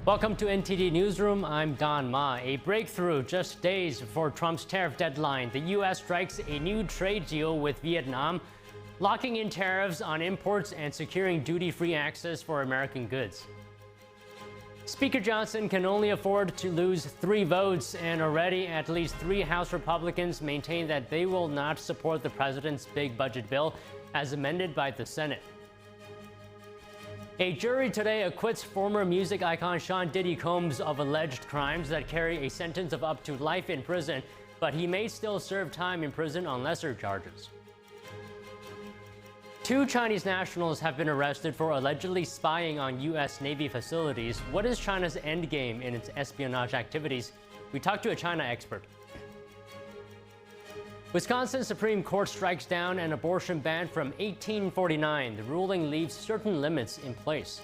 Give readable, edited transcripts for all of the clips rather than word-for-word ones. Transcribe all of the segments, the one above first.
Welcome to NTD Newsroom. I'm Don Ma. A breakthrough just days before Trump's tariff deadline. The U.S. strikes a new trade deal with Vietnam, locking in tariffs on imports and securing duty-free access for American goods. Speaker Johnson can only afford to lose 3 votes, and already at least 3 House Republicans maintain that they will not support the president's big budget bill as amended by the Senate. A jury today acquits former music icon Sean Diddy Combs of alleged crimes that carry a sentence of up to life in prison, but he may still serve time in prison on lesser charges. 2 Chinese nationals have been arrested for allegedly spying on U.S. Navy facilities. What is China's endgame in its espionage activities? We talked to a China expert. Wisconsin Supreme Court strikes down an abortion ban from 1849. The ruling leaves certain limits in place.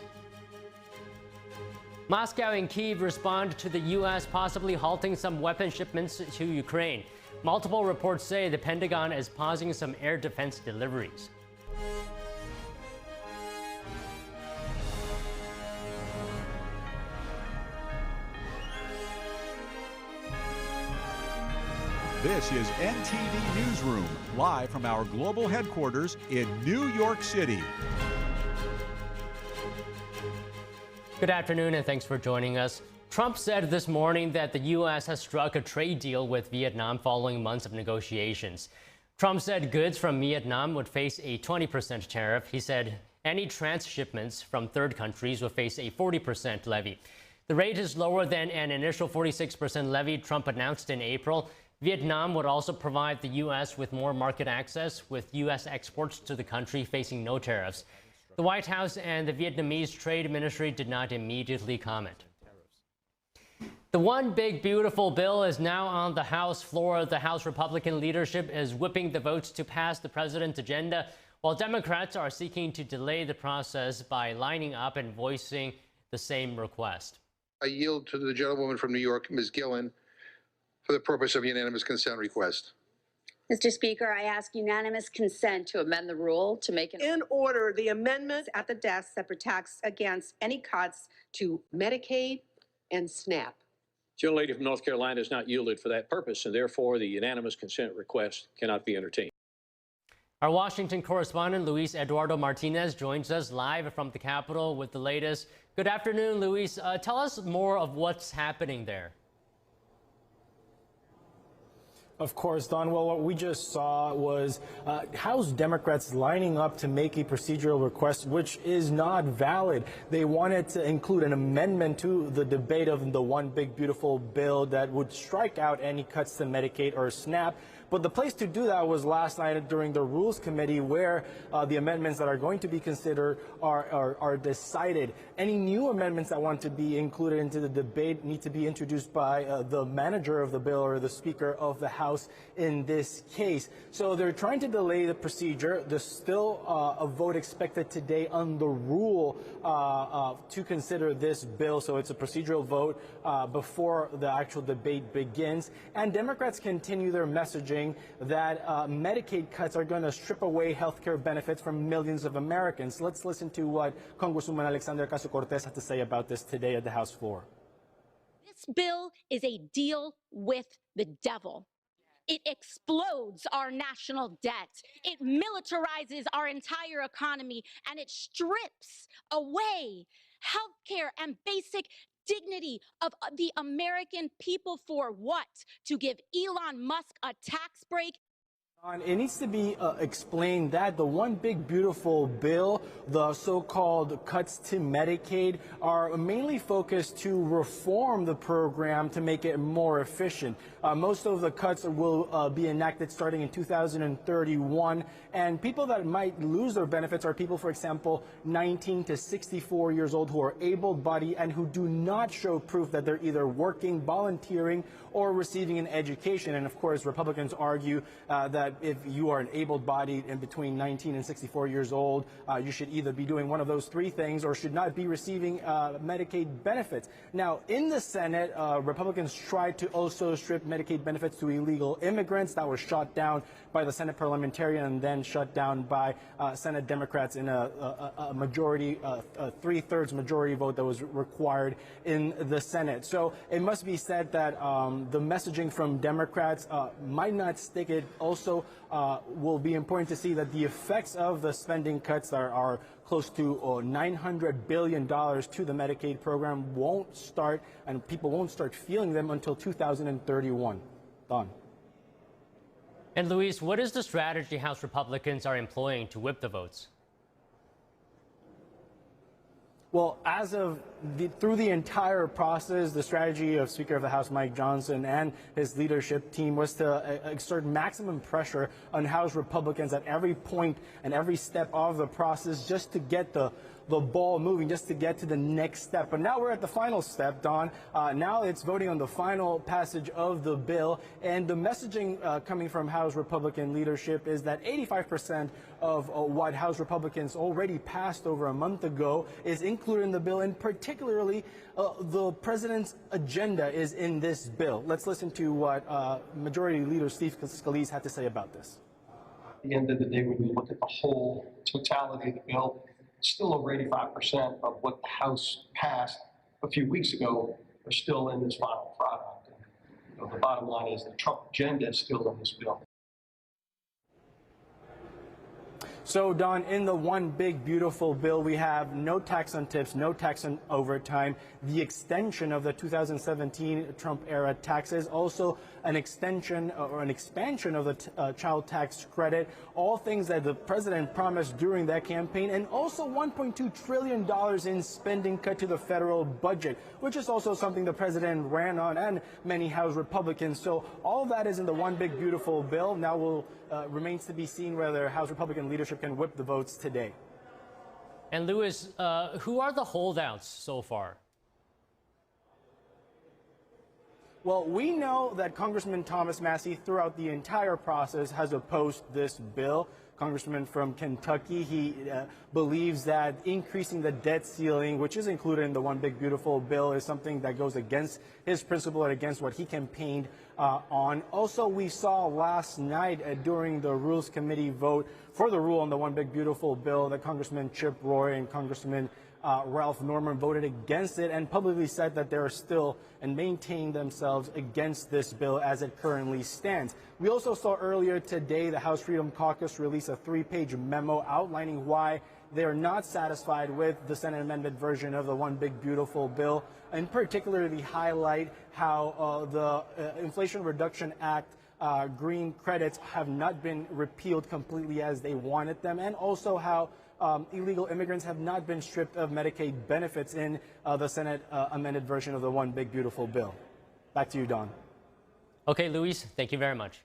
Moscow and Kyiv respond to the U.S. possibly halting some weapon shipments to Ukraine. Multiple reports say the Pentagon is pausing some air defense deliveries. This is NTD Newsroom, live from our global headquarters in New York City. Good afternoon, and thanks for joining us. Trump said this morning that the U.S. has struck a trade deal with Vietnam following months of negotiations. Trump said goods from Vietnam would face a 20% tariff. He said any transshipments from third countries would face a 40% levy. The rate is lower than an initial 46% levy Trump announced in April. Vietnam would also provide the U.S. with more market access, with U.S. exports to the country facing no tariffs. The White House and the Vietnamese Trade Ministry did not immediately comment. The One Big Beautiful bill is now on the House floor. The House Republican leadership is whipping the votes to pass the president's agenda, while Democrats are seeking to delay the process by lining up and voicing the same request. I yield to the gentlewoman from New York, Ms. Gillen, for the purpose of unanimous consent request. Mr. Speaker, I ask unanimous consent to amend the rule to make in order the amendments at the desk that protects against any cuts to Medicaid and SNAP. The gentlelady from North Carolina has not yielded for that purpose, and therefore the unanimous consent request cannot be entertained. Our Washington correspondent, Luis Eduardo Martinez, joins us live from the Capitol with the latest. Good afternoon, Luis. Tell us more of what's happening there. Of course, Don. Well, what we just saw was House Democrats lining up to make a procedural request, which is not valid. They wanted to include an amendment to the debate of the One Big Beautiful bill that would strike out any cuts to Medicaid or SNAP. But the place to do that was last night during the Rules Committee, where the amendments that are going to be considered are decided. Any new amendments that want to be included into the debate need to be introduced by the manager of the bill or the Speaker of the House in this case. So they're trying to delay the procedure. There's still a vote expected today on the rule to consider this bill. So it's a procedural vote before the actual debate begins. And Democrats continue their messaging that Medicaid cuts are going to strip away health care benefits from millions of Americans. Let's listen to what Congresswoman Alexandria Ocasio-Cortez had to say about this today at the House floor. This bill is a deal with the devil. It explodes our national debt. It militarizes our entire economy, and it strips away health care and basic dignity of the American people. For what? To give Elon Musk a tax break? It needs to be explained that the One Big Beautiful bill, the so-called cuts to Medicaid, are mainly focused to reform the program to make it more efficient. Most of the cuts will be enacted starting in 2031, and people that might lose their benefits are people, for example, 19 to 64 years old who are able-bodied and who do not show proof that they're either working, volunteering, or receiving an education. And of course, Republicans argue that that if you are an able-bodied and between 19 and 64 years old, you should either be doing one of those three things or should not be receiving Medicaid benefits. Now, in the Senate, Republicans tried to also strip Medicaid benefits to illegal immigrants. That was shot down by the Senate parliamentarian and then shut down by Senate Democrats in a majority, a 3/3 majority vote that was required in the Senate. So it must be said that the messaging from Democrats might not stick. It also will be important to see that the effects of the spending cuts that are close to $900 billion to the Medicaid program won't start, and people won't start feeling them until 2031. Don. And Luis, what is the strategy House Republicans are employing to whip the votes? Well, through the entire process, the strategy of Speaker of the House Mike Johnson and his leadership team was to exert maximum pressure on House Republicans at every point and every step of the process just to get the ball moving, just to get to the next step. But now we're at the final step, Don. Now it's voting on the final passage of the bill. And the messaging coming from House Republican leadership is that 85% of what House Republicans already passed over a month ago is included in the bill, and particularly the president's agenda is in this bill. Let's listen to what Majority Leader Steve Scalise had to say about this. At the end of the day, when you look at the whole totality of the bill, still over 85% of what the House passed a few weeks ago are still in this final product. And, the bottom line is the Trump agenda is still in this bill. So, Don, in the one big, beautiful bill, we have no tax on tips, no tax on overtime, the extension of the 2017 Trump-era taxes, also an extension or an expansion of the child tax credit, all things that the president promised during that campaign, and also $1.2 trillion in spending cut to the federal budget, which is also something the president ran on and many House Republicans. So all of that is in the one big, beautiful bill. Now remains to be seen whether House Republican leadership can whip the votes today. And Luis, who are the holdouts so far? Well, we know that Congressman Thomas Massie, throughout the entire process, has opposed this bill. Congressman from Kentucky, he believes that increasing the debt ceiling, which is included in the one big beautiful bill, is something that goes against his principle and against what he campaigned on. Also, we saw last night during the Rules Committee vote for the rule on the one big beautiful bill that Congressman Chip Roy and Congressman Ralph Norman voted against it and publicly said that they are still and maintain themselves against this bill as it currently stands. We also saw earlier today the House Freedom Caucus release a 3-page memo outlining why they are not satisfied with the Senate amendment version of the one big beautiful bill, and particularly highlight how the Inflation Reduction Act green credits have not been repealed completely as they wanted them, and also how illegal immigrants have not been stripped of Medicaid benefits in the Senate amended version of the one big beautiful bill. Back to you, Don. Okay, Luis, thank you very much.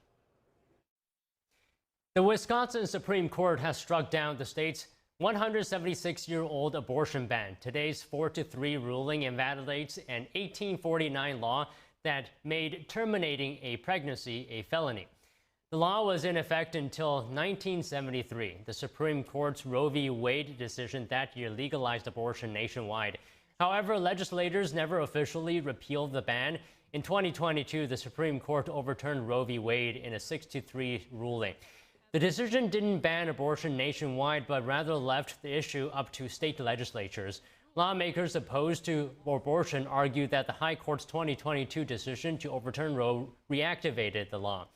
The Wisconsin Supreme Court has struck down the state's 176-year-old abortion ban. Today's 4-3 ruling invalidates an 1849 law that made terminating a pregnancy a felony. The law was in effect until 1973. The Supreme Court's Roe v. Wade decision that year legalized abortion nationwide. However, legislators never officially repealed the ban. In 2022, the Supreme Court overturned Roe v. Wade in a 6-3 ruling. The decision didn't ban abortion nationwide, but rather left the issue up to state legislatures. Lawmakers opposed to abortion argued that the High Court's 2022 decision to overturn Roe reactivated the law.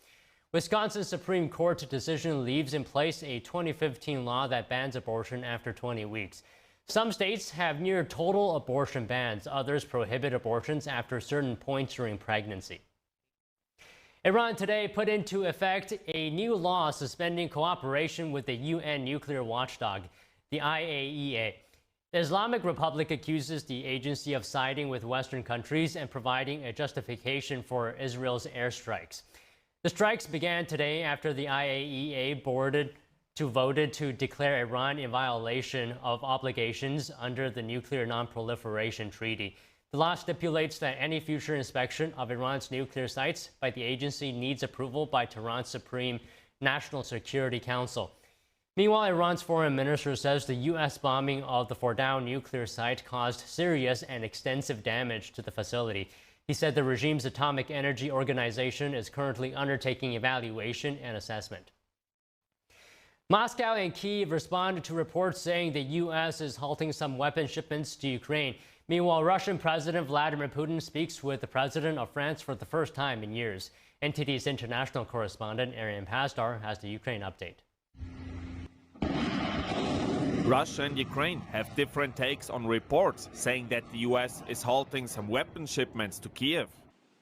Wisconsin Supreme Court's decision leaves in place a 2015 law that bans abortion after 20 weeks. Some states have near total abortion bans. Others prohibit abortions after certain points during pregnancy. Iran today put into effect a new law suspending cooperation with the UN nuclear watchdog, the IAEA. The Islamic Republic accuses the agency of siding with Western countries and providing a justification for Israel's airstrikes. The strikes began today after the IAEA voted to declare Iran in violation of obligations under the Nuclear Non-Proliferation Treaty. The law stipulates that any future inspection of Iran's nuclear sites by the agency needs approval by Tehran's Supreme National Security Council. Meanwhile, Iran's foreign minister says the U.S. bombing of the Fordow nuclear site caused serious and extensive damage to the facility. He said the regime's Atomic Energy Organization is currently undertaking evaluation and assessment. Moscow and Kyiv responded to reports saying the U.S. is halting some weapon shipments to Ukraine. Meanwhile, Russian President Vladimir Putin speaks with the president of France for the first time in years. NTD's international correspondent Arian Pastar has the Ukraine update. Russia and Ukraine have different takes on reports saying that the U.S. is halting some weapon shipments to Kyiv.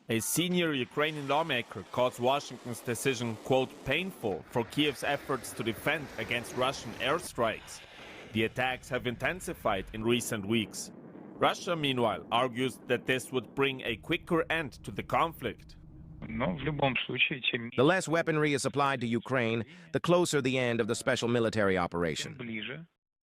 A senior Ukrainian lawmaker calls Washington's decision, quote, painful for Kyiv's efforts to defend against Russian airstrikes. The attacks have intensified in recent weeks. Russia, meanwhile, argues that this would bring a quicker end to the conflict. The less weaponry is supplied to Ukraine, the closer the end of the special military operation.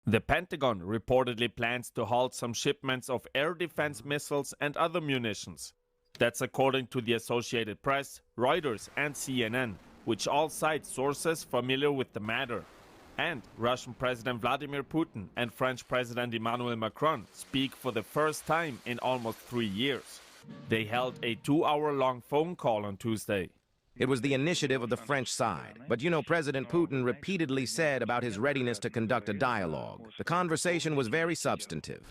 The Pentagon reportedly plans to halt some shipments of air defense missiles and other munitions. That's according to the Associated Press, Reuters, and CNN, which all cite sources familiar with the matter. And Russian President Vladimir Putin and French President Emmanuel Macron speak for the first time in almost 3 years. They held a 2-hour-long phone call on Tuesday. It was the initiative of the French side. But President Putin repeatedly said about his readiness to conduct a dialogue. The conversation was very substantive.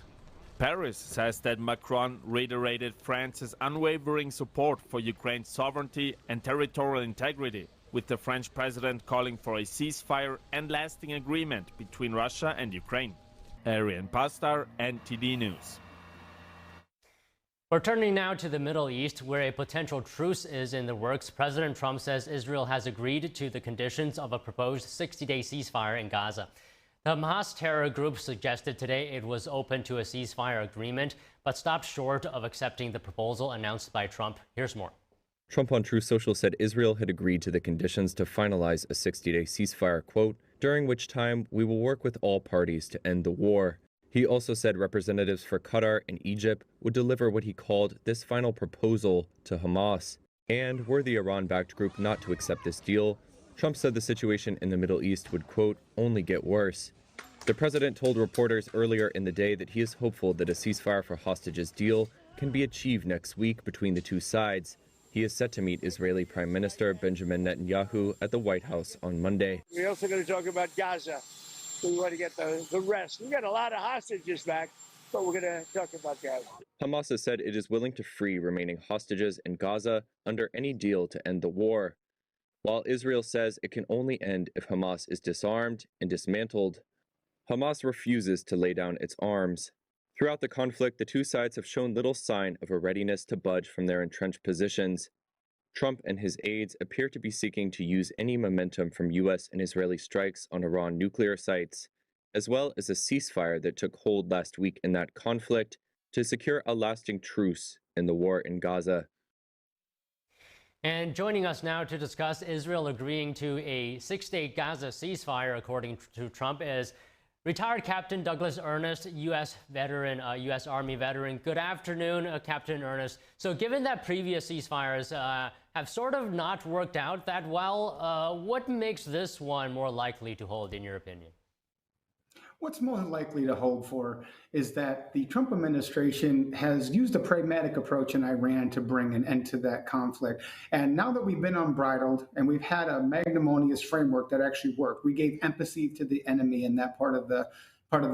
Paris says that Macron reiterated France's unwavering support for Ukraine's sovereignty and territorial integrity, with the French president calling for a ceasefire and lasting agreement between Russia and Ukraine. Arian Pastar, NTD News. We're turning now to the Middle East, where a potential truce is in the works. President Trump says Israel has agreed to the conditions of a proposed 60-day ceasefire in Gaza. The Hamas terror group suggested today it was open to a ceasefire agreement, but stopped short of accepting the proposal announced by Trump. Here's more. Trump on Truth Social said Israel had agreed to the conditions to finalize a 60-day ceasefire, quote, during which time we will work with all parties to end the war. He also said representatives for Qatar and Egypt would deliver what he called this final proposal to Hamas. And were the Iran-backed group not to accept this deal, Trump said the situation in the Middle East would, quote, only get worse. The president told reporters earlier in the day that he is hopeful that a ceasefire for hostages deal can be achieved next week between the two sides. He is set to meet Israeli Prime Minister Benjamin Netanyahu at the White House on Monday. We're also going to talk about Gaza. We want to get the rest. We got a lot of hostages back, but we're going to talk about Gaza. Hamas has said it is willing to free remaining hostages in Gaza under any deal to end the war, while Israel says it can only end if Hamas is disarmed and dismantled. Hamas refuses to lay down its arms. Throughout the conflict, the two sides have shown little sign of a readiness to budge from their entrenched positions. Trump and his aides appear to be seeking to use any momentum from U.S. and Israeli strikes on Iran nuclear sites, as well as a ceasefire that took hold last week in that conflict, to secure a lasting truce in the war in Gaza. And joining us now to discuss Israel agreeing to a 6-day Gaza ceasefire, according to Trump, is retired Captain Douglas Ernest, U.S. veteran, U.S. Army veteran. Good afternoon, Captain Ernest. So given that previous ceasefires have sort of not worked out that well, what makes this one more likely to hold, in your opinion? What's more likely to hold for is that the Trump administration has used a pragmatic approach in Iran to bring an end to that conflict. And now that we've been unbridled and we've had a magnanimous framework that actually worked, we gave empathy to the enemy in that part of the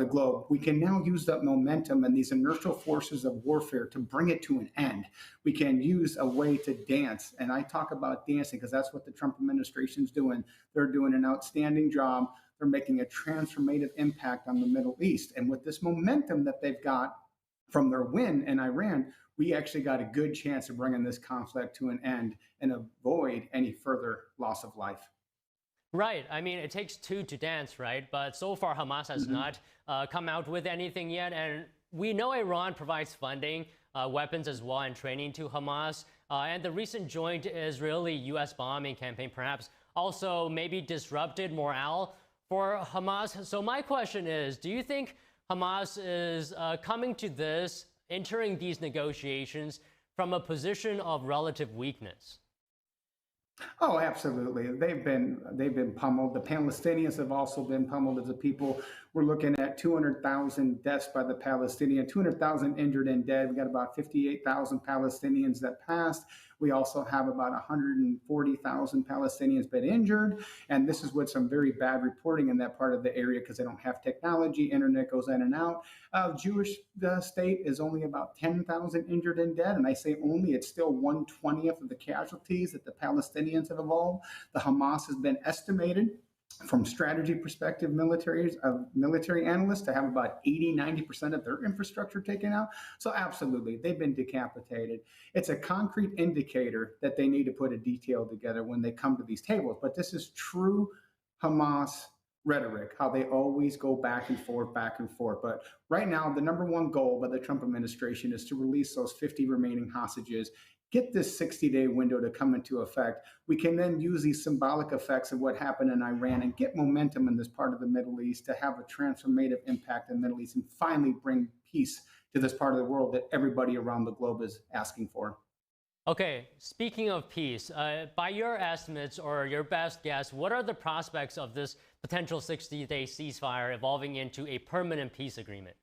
globe. We can now use that momentum and these inertial forces of warfare to bring it to an end. We can use a way to dance. And I talk about dancing because that's what the Trump administration is doing. They're doing an outstanding job. They're making a transformative impact on the Middle East. And with this momentum that they've got from their win in Iran, we actually got a good chance of bringing this conflict to an end and avoid any further loss of life. Right. I mean, it takes two to dance, right? But so far, Hamas has not come out with anything yet. And we know Iran provides funding, weapons as well, and training to Hamas. And the recent joint Israeli-U.S. bombing campaign perhaps also maybe disrupted morale for Hamas. So my question is, do you think Hamas is coming to this, entering these negotiations from a position of relative weakness? Oh, absolutely. They've been pummeled. The Palestinians have also been pummeled as a people. We're looking at 200,000 deaths by the Palestinians, 200,000 injured and dead. We got about 58,000 Palestinians that passed. We also have about 140,000 Palestinians been injured. And this is with some very bad reporting in that part of the area because they don't have technology. Internet goes in and out. Jewish state is only about 10,000 injured and dead. And I say only, it's still 1/20th of the casualties that the Palestinians have involved. The Hamas has been estimated from strategy perspective, military analysts to have about 80-90% of their infrastructure taken out. So absolutely, they've been decapitated. It's a concrete indicator that they need to put a detail together when they come to these tables. But this is true Hamas rhetoric, how they always go back and forth, back and forth. But right now, the number one goal by the Trump administration is to release those 50 remaining hostages, get this 60-day window to come into effect. We can then use these symbolic effects of what happened in Iran and get momentum in this part of the Middle East to have a transformative impact in the Middle East and finally bring peace to this part of the world that everybody around the globe is asking for. Okay, speaking of peace, by your estimates or your best guess, what are the prospects of this potential 60-day ceasefire evolving into a permanent peace agreement?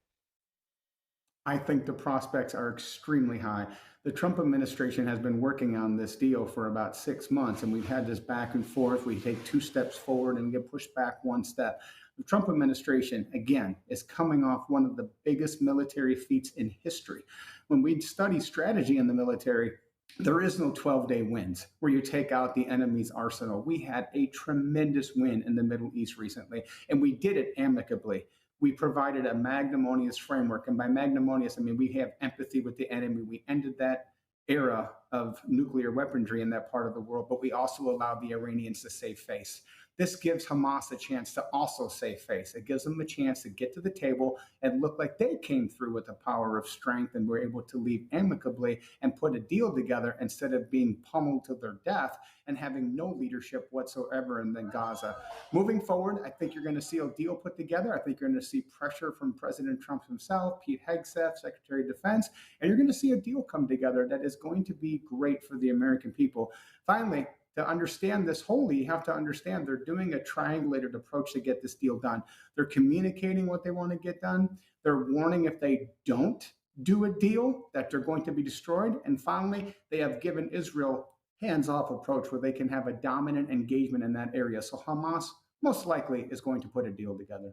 I think the prospects are extremely high. The Trump administration has been working on this deal for about 6 months, and we've had this back and forth. We take 2 steps forward and get pushed back 1 step. The Trump administration, again, is coming off one of the biggest military feats in history. When we study strategy in the military, there is no 12-day wins where you take out the enemy's arsenal. We had a tremendous win in the Middle East recently, and we did it amicably. We provided a magnanimous framework. And by magnanimous, I mean we have empathy with the enemy. We ended that era of nuclear weaponry in that part of the world, but we also allowed the Iranians to save face. This gives Hamas a chance to also save face. It gives them a chance to get to the table and look like they came through with the power of strength and were able to leave amicably and put a deal together instead of being pummeled to their death and having no leadership whatsoever in Gaza. Moving forward, I think you're going to see a deal put together. I think you're going to see pressure from President Trump himself, Pete Hegseth, Secretary of Defense, and you're going to see a deal come together that is going to be great for the American people. Finally, to understand this wholly, you have to understand they're doing a triangulated approach to get this deal done. They're communicating what they want to get done. They're warning if they don't do a deal that they're going to be destroyed. And finally, they have given Israel hands-off approach where they can have a dominant engagement in that area. So Hamas most likely is going to put a deal together.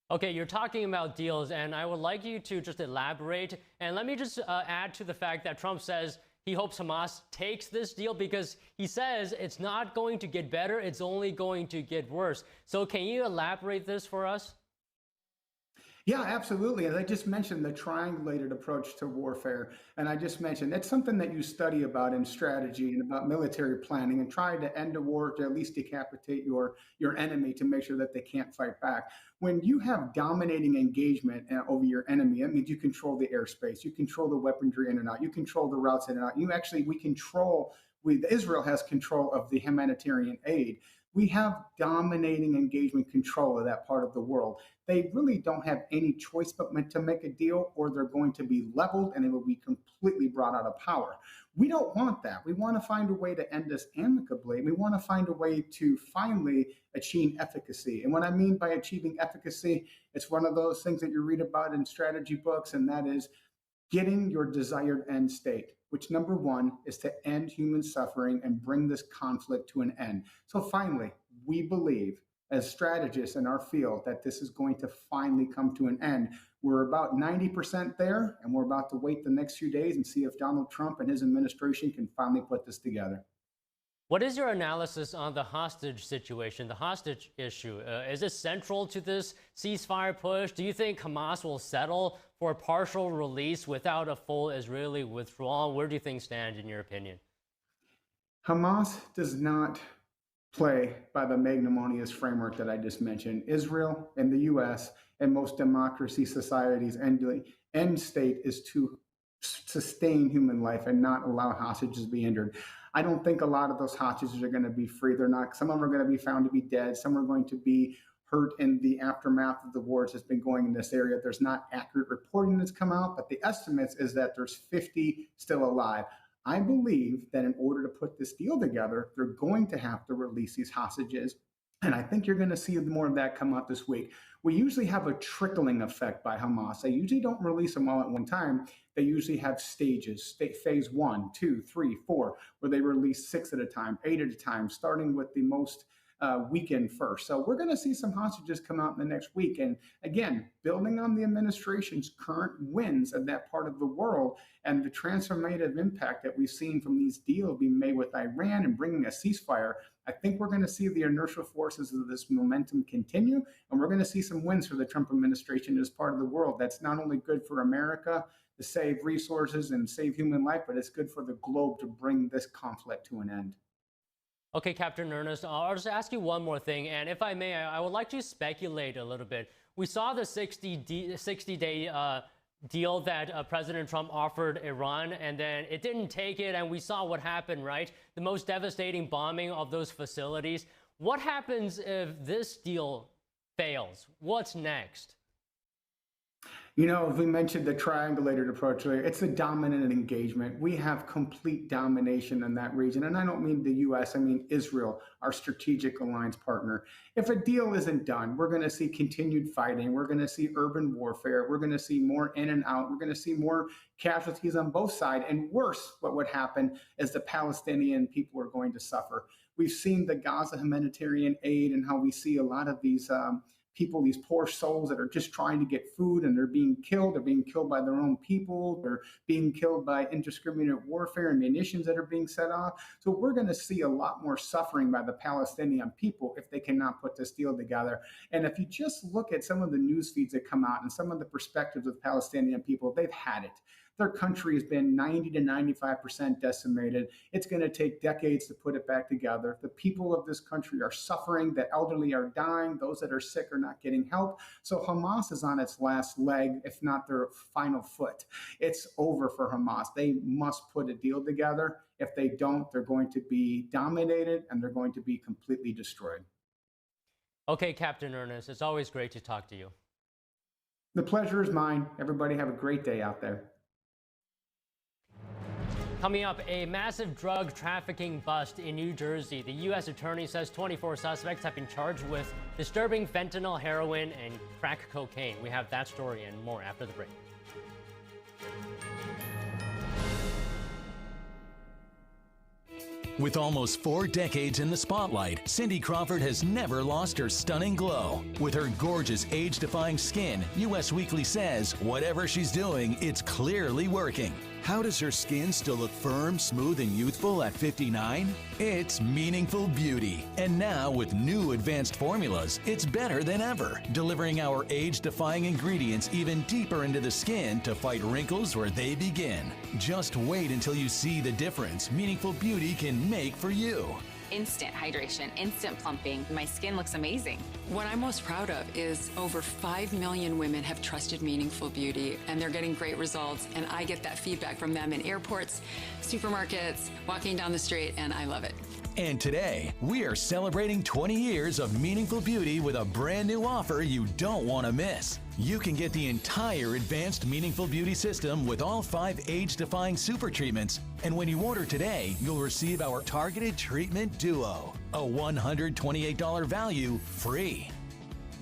Okay, you're talking about deals, and I would like you to just elaborate. And let me just add to the fact that Trump says he hopes Hamas takes this deal because he says it's not going to get better, it's only going to get worse. So can you elaborate this for us? Yeah, absolutely. As I just mentioned, the triangulated approach to warfare. And I just mentioned that's something that you study about in strategy and about military planning and try to end a war to at least decapitate your enemy to make sure that they can't fight back. When you have dominating engagement over your enemy, that means you control the airspace, you control the weaponry in and out, you control the routes in and out. Israel has control of the humanitarian aid. We have dominating engagement control of that part of the world. They really don't have any choice but to make a deal, or they're going to be leveled and it will be completely brought out of power. We don't want that. We want to find a way to end this amicably. We want to find a way to finally achieve efficacy. And what I mean by achieving efficacy, it's one of those things that you read about in strategy books, and that is getting your desired end state, which number one is to end human suffering and bring this conflict to an end. So finally, we believe as strategists in our field that this is going to finally come to an end. We're about 90% there, and we're about to wait the next few days and see if Donald Trump and his administration can finally put this together. What is your analysis on the hostage situation, the hostage issue? Is it central to this ceasefire push? Do you think Hamas will settle for partial release without a full Israeli withdrawal? Where do you things stand in your opinion? Hamas does not play by the magnanimous framework that I just mentioned. Israel and the U.S. and most democracy societies' end state is to sustain human life and not allow hostages to be injured. I don't think a lot of those hostages are going to be free. They're not. Some of them are going to be found to be dead. Some are going to be hurt in the aftermath of the wars that's been going in this area. There's not accurate reporting that's come out, but the estimates is that there's 50 still alive. I believe that in order to put this deal together, they're going to have to release these hostages. And I think you're going to see more of that come out this week. We usually have a trickling effect by Hamas. They usually don't release them all at one time. They usually have stages, phase 1, 2, 3, 4, where they release 6 at a time, 8 at a time, starting with the most weekend first. So we're going to see some hostages come out in the next week. And again, building on the administration's current wins of that part of the world and the transformative impact that we've seen from these deals being made with Iran and bringing a ceasefire, I think we're going to see the inertial forces of this momentum continue, and we're going to see some wins for the Trump administration as part of the world. That's not only good for America to save resources and save human life, but it's good for the globe to bring this conflict to an end. Okay, Captain Ernest, I'll just ask you one more thing, and if I may, I would like to speculate a little bit. We saw the 60-day deal that President Trump offered Iran, and then it didn't take it, and we saw what happened, right? The most devastating bombing of those facilities. What happens if this deal fails? What's next? You know, if we mentioned the triangulated approach, it's a dominant engagement. We have complete domination in that region. And I don't mean the U.S., I mean Israel, our strategic alliance partner. If a deal isn't done, we're going to see continued fighting. We're going to see urban warfare. We're going to see more in and out. We're going to see more casualties on both sides. And worse, what would happen is the Palestinian people are going to suffer. We've seen the Gaza humanitarian aid and how we see a lot of these people, these poor souls that are just trying to get food, and they're being killed. They're being killed by their own people. They're being killed by indiscriminate warfare and munitions that are being set off. So we're going to see a lot more suffering by the Palestinian people if they cannot put this deal together. And if you just look at some of the news feeds that come out and some of the perspectives of Palestinian people, they've had it. Their country has been 90 to 95% decimated. It's going to take decades to put it back together. The people of this country are suffering. The elderly are dying. Those that are sick are not getting help. So Hamas is on its last leg, if not their final foot. It's over for Hamas. They must put a deal together. If they don't, they're going to be dominated and they're going to be completely destroyed. Okay, Captain Ernest, it's always great to talk to you. The pleasure is mine. Everybody have a great day out there. Coming up, a massive drug trafficking bust in New Jersey. The U.S. attorney says 24 suspects have been charged with disturbing fentanyl, heroin, and crack cocaine. We have that story and more after the break. With almost 4 decades in the spotlight, Cindy Crawford has never lost her stunning glow. With her gorgeous, age-defying skin, US Weekly says whatever she's doing, it's clearly working. How does her skin still look firm, smooth, and youthful at 59? It's meaningful beauty. And now, with new advanced formulas, it's better than ever, delivering our age-defying ingredients even deeper into the skin to fight wrinkles where they begin. Just wait until you see the difference meaningful beauty can make for you. Instant hydration, instant plumping. My skin looks amazing. What I'm most proud of is over 5 million women have trusted Meaningful Beauty, and they're getting great results. And I get that feedback from them in airports, supermarkets, walking down the street, and I love it. And today, we are celebrating 20 years of Meaningful Beauty with a brand new offer you don't want to miss. You can get the entire advanced Meaningful Beauty system with all 5 age-defying super treatments. And when you order today, you'll receive our Targeted Treatment Duo, a $128 value free.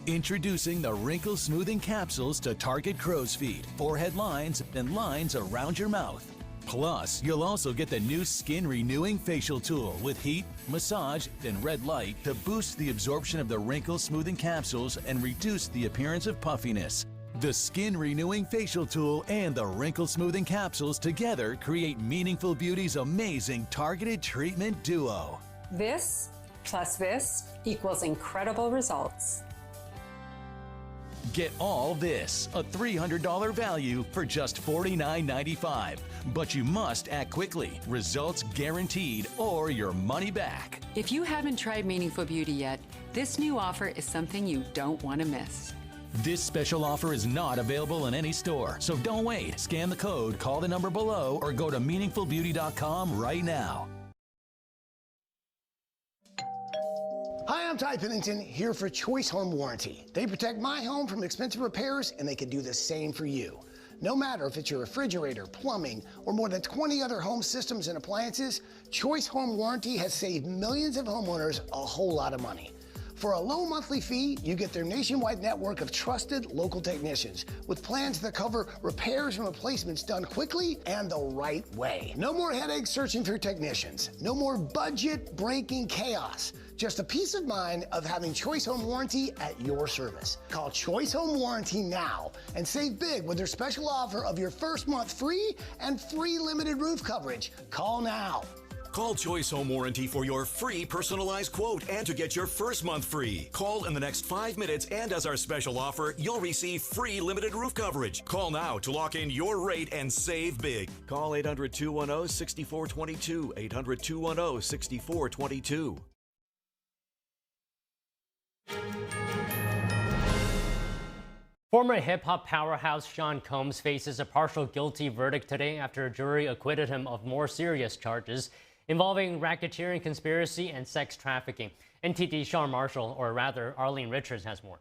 Introducing the Wrinkle Smoothing Capsules to target crow's feet, forehead lines, and lines around your mouth. Plus, you'll also get the new Skin Renewing Facial Tool with heat, massage, and red light to boost the absorption of the wrinkle smoothing capsules and reduce the appearance of puffiness. The Skin Renewing Facial Tool and the Wrinkle Smoothing Capsules together create Meaningful Beauty's amazing targeted treatment duo. This plus this equals incredible results. Get all this, a $300 value for just $49.95. But you must act quickly. Results guaranteed or your money back. If you haven't tried Meaningful Beauty yet, this new offer is something you don't want to miss. This special offer is not available in any store, so don't wait. Scan the code, call the number below, or go to meaningfulbeauty.com right now. Hi, I'm Ty Pennington, here for Choice Home Warranty. They protect my home from expensive repairs, and they can do the same for you. No matter if it's your refrigerator, plumbing, or more than 20 other home systems and appliances, Choice Home Warranty has saved millions of homeowners a whole lot of money. For a low monthly fee, you get their nationwide network of trusted local technicians with plans that cover repairs and replacements done quickly and the right way. No more headaches searching for technicians. No more budget-breaking chaos. Just a peace of mind of having Choice Home Warranty at your service. Call Choice Home Warranty now and save big with their special offer of your first month free and free limited roof coverage. Call now. Call Choice Home Warranty for your free personalized quote and to get your first month free. Call in the next 5 minutes, and as our special offer, you'll receive free limited roof coverage. Call now to lock in your rate and save big. Call 800-210-6422. 800-210-6422. Former hip-hop powerhouse Sean Combs faces a partial guilty verdict today after a jury acquitted him of more serious charges involving racketeering, conspiracy, and sex trafficking. NTD Sean Marshall, or rather Arlene Richards, has more.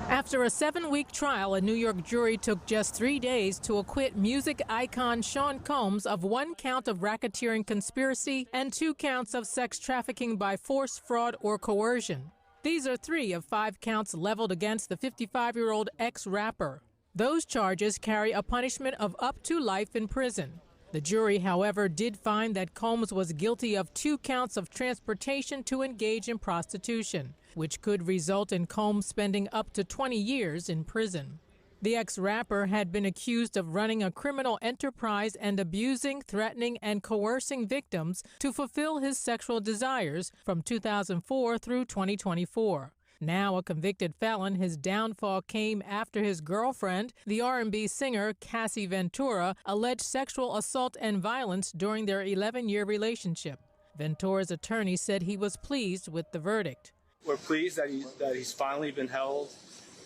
After a 7-week trial, a New York jury took just 3 days to acquit music icon Sean Combs of 1 count of racketeering conspiracy and 2 counts of sex trafficking by force, fraud, or coercion. These are 3 of 5 counts leveled against the 55-year-old ex-rapper. Those charges carry a punishment of up to life in prison. The jury, however, did find that Combs was guilty of 2 counts of transportation to engage in prostitution, which could result in Combs spending up to 20 years in prison. The ex-rapper had been accused of running a criminal enterprise and abusing, threatening, and coercing victims to fulfill his sexual desires from 2004 through 2024. Now a convicted felon, his downfall came after his girlfriend, the R&B singer Cassie Ventura, alleged sexual assault and violence during their 11-year relationship. Ventura's attorney said he was pleased with the verdict. We're pleased that he's finally been held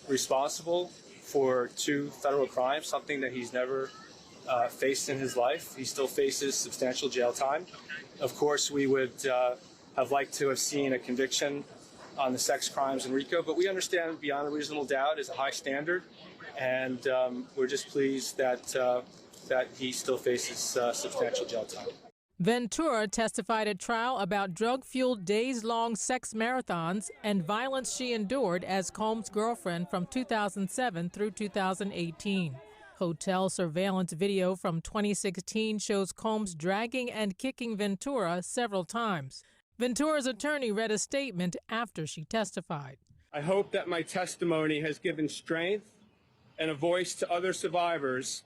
responsible for 2 federal crimes, something that he's never faced in his life. He still faces substantial jail time. Of course, we would have liked to have seen a conviction on the sex crimes in RICO, but we understand beyond a reasonable doubt is a high standard, and we're just pleased that he still faces substantial jail time. Ventura testified at trial about drug-fueled days-long sex marathons and violence she endured as Combs' girlfriend from 2007 through 2018. Hotel surveillance video from 2016 shows Combs dragging and kicking Ventura several times. Ventura's attorney read a statement after she testified. I hope that my testimony has given strength and a voice to other survivors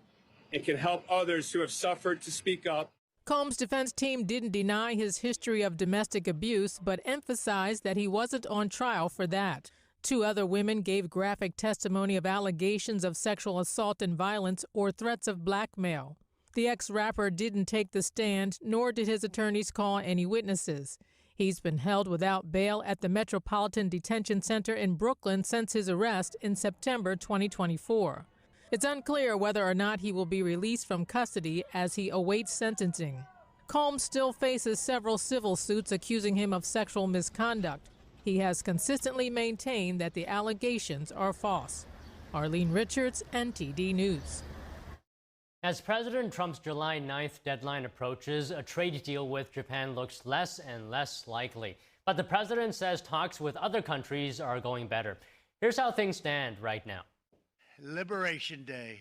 and can help others who have suffered to speak up. Combs' defense team didn't deny his history of domestic abuse, but emphasized that he wasn't on trial for that. 2 other women gave graphic testimony of allegations of sexual assault and violence or threats of blackmail. The ex-rapper didn't take the stand, nor did his attorneys call any witnesses. He's been held without bail at the Metropolitan Detention Center in Brooklyn since his arrest in September 2024. It's unclear whether or not he will be released from custody as he awaits sentencing. Combs still faces several civil suits accusing him of sexual misconduct. He has consistently maintained that the allegations are false. Arlene Richards, NTD News. As President Trump's July 9th deadline approaches, a trade deal with Japan looks less and less likely. But the president says talks with other countries are going better. Here's how things stand right now. Liberation Day.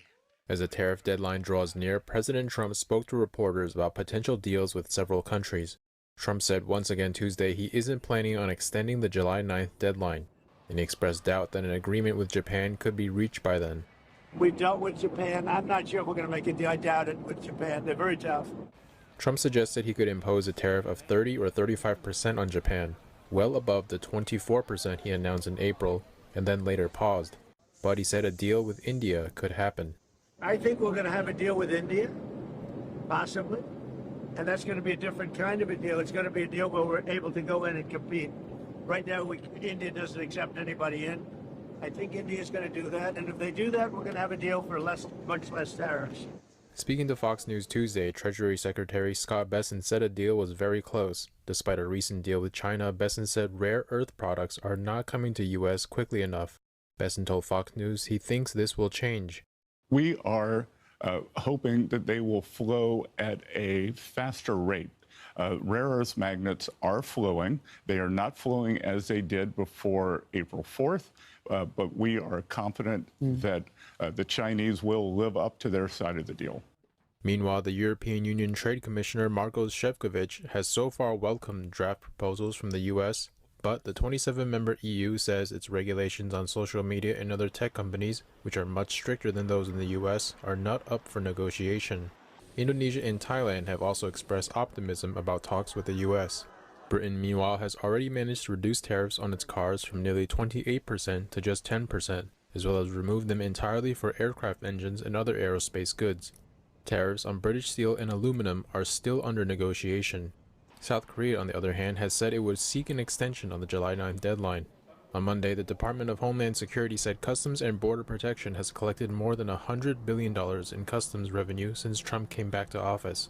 As the tariff deadline draws near, President Trump spoke to reporters about potential deals with several countries. Trump said once again Tuesday he isn't planning on extending the July 9th deadline, and he expressed doubt that an agreement with Japan could be reached by then. We've dealt with Japan. I'm not sure if we're going to make a deal. I doubt it with Japan. They're very tough. Trump suggested he could impose a tariff of 30 or 35% on Japan, well above the 24% he announced in April, and then later paused. But he said a deal with India could happen. I think we're going to have a deal with India, possibly. And that's going to be a different kind of a deal. It's going to be a deal where we're able to go in and compete. Right now, India doesn't accept anybody in. I think India is going to do that, and if they do that, we're going to have a deal for much less tariffs. Speaking to Fox News Tuesday, Treasury Secretary Scott Bessent said a deal was very close. Despite a recent deal with China, Bessent said rare earth products are not coming to U.S. quickly enough. Bessent told Fox News he thinks this will change. We are hoping that they will flow at a faster rate. Rare earth magnets are flowing. They are not flowing as they did before April 4th, but we are confident that the Chinese will live up to their side of the deal. Meanwhile, the European Union Trade Commissioner Markos Šefčovič has so far welcomed draft proposals from the U.S., but the 27-member EU says its regulations on social media and other tech companies, which are much stricter than those in the U.S., are not up for negotiation. Indonesia and Thailand have also expressed optimism about talks with the U.S. Britain, meanwhile, has already managed to reduce tariffs on its cars from nearly 28% to just 10%, as well as remove them entirely for aircraft engines and other aerospace goods. Tariffs on British steel and aluminum are still under negotiation. South Korea, on the other hand, has said it would seek an extension on the July 9th deadline. On Monday, the Department of Homeland Security said Customs and Border Protection has collected more than $100 billion in customs revenue since Trump came back to office.